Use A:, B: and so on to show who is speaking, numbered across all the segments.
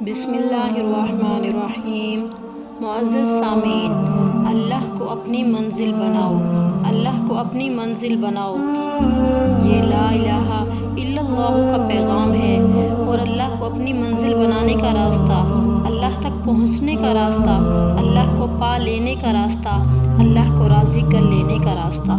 A: بسم اللہ الرحمن الرحیم۔ معزز سامعین، اللہ کو اپنی منزل بناؤ، اللہ کو اپنی منزل بناؤ۔ یہ لا الہ الا اللہ کا پیغام ہے اور اللہ کو اپنی منزل بنانے کا راستہ، اللہ تک پہنچنے کا راستہ، اللہ کو پا لینے کا راستہ، اللہ کو راضی کر لینے کا راستہ۔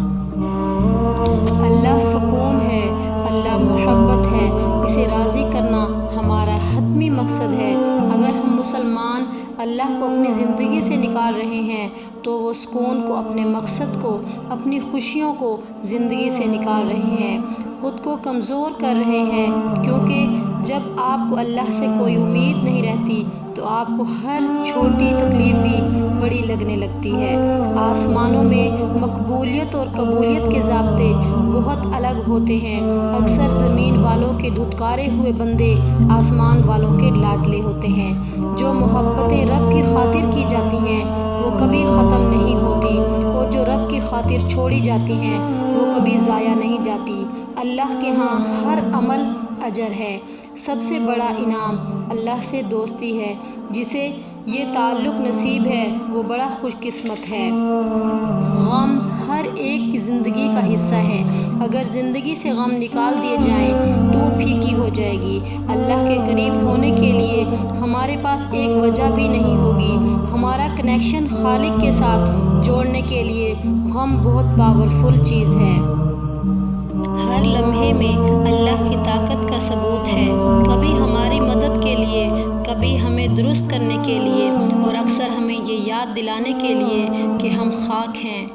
A: اللہ سکون ہے، اللہ محبت ہے، اسے راضی کرنا ہمارا حتمی مقصد ہے۔ اگر ہم مسلمان اللہ کو اپنی زندگی سے نکال رہے ہیں تو وہ سکون کو، اپنے مقصد کو، اپنی خوشیوں کو زندگی سے نکال رہے ہیں، خود کو کمزور کر رہے ہیں، کیونکہ جب آپ کو اللہ سے کوئی امید نہیں رہتی تو آپ کو ہر چھوٹی تکلیف بھی بڑی لگنے لگتی ہے۔ آسمانوں میں مقبولیت اور قبولیت کے ضابطے بہت الگ ہوتے ہیں۔ اکثر زمین والوں کے دھتکارے ہوئے بندے آسمان والوں کے لاڈلے ہوتے ہیں۔ جو محبتیں رب کی خاطر کی جاتی ہیں وہ کبھی ختم نہیں ہوتی، اور جو رب کی خاطر چھوڑی جاتی ہیں وہ کبھی ضائع نہیں جاتی۔ اللہ کے ہاں ہر عمل اجر ہے۔ سب سے بڑا انعام اللہ سے دوستی ہے۔ جسے یہ تعلق نصیب ہے وہ بڑا خوش قسمت ہے۔ غم ہر ایک کی زندگی کا حصہ ہے۔ اگر زندگی سے غم نکال دیے جائیں تو وہ پھیکی ہو جائے گی۔ اللہ کے قریب ہونے کے لیے ہمارے پاس ایک وجہ بھی نہیں ہوگی۔ ہمارا کنیکشن خالق کے ساتھ جوڑنے کے لیے غم بہت پاورفل چیز ہے۔ ہر لمحے میں اللہ کی طاقت کا ثبوت ہے، کبھی ہماری مدد کے لیے، کبھی ہمیں درست کرنے کے لیے، اور اکثر ہمیں یہ یاد دلانے کے لیے کہ ہم خاک ہیں۔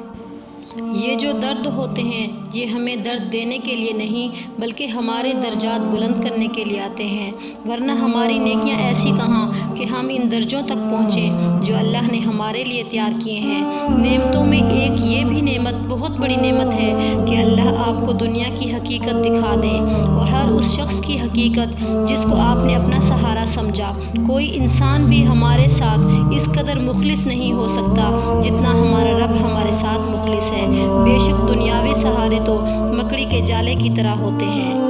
A: یہ جو درد ہوتے ہیں یہ ہمیں درد دینے کے لیے نہیں بلکہ ہمارے درجات بلند کرنے کے لیے آتے ہیں، ورنہ ہماری نیکیاں ایسی کہاں کہ ہم ان درجوں تک پہنچیں جو اللہ نے ہمارے لیے تیار کیے ہیں۔ نعمتوں میں ایک یہ بھی نعمت، بہت بڑی نعمت ہے کہ اللہ آپ کو دنیا کی حقیقت دکھا دے، اور ہر اس شخص کی حقیقت جس کو آپ نے اپنا سہارا سمجھا۔ کوئی انسان بھی ہمارے ساتھ اس قدر مخلص نہیں ہو سکتا جتنا ہمارا رب ہمارے ساتھ مخلص ہے۔ بے شک دنیاوی سہارے تو مکڑی کے جالے کی طرح ہوتے ہیں۔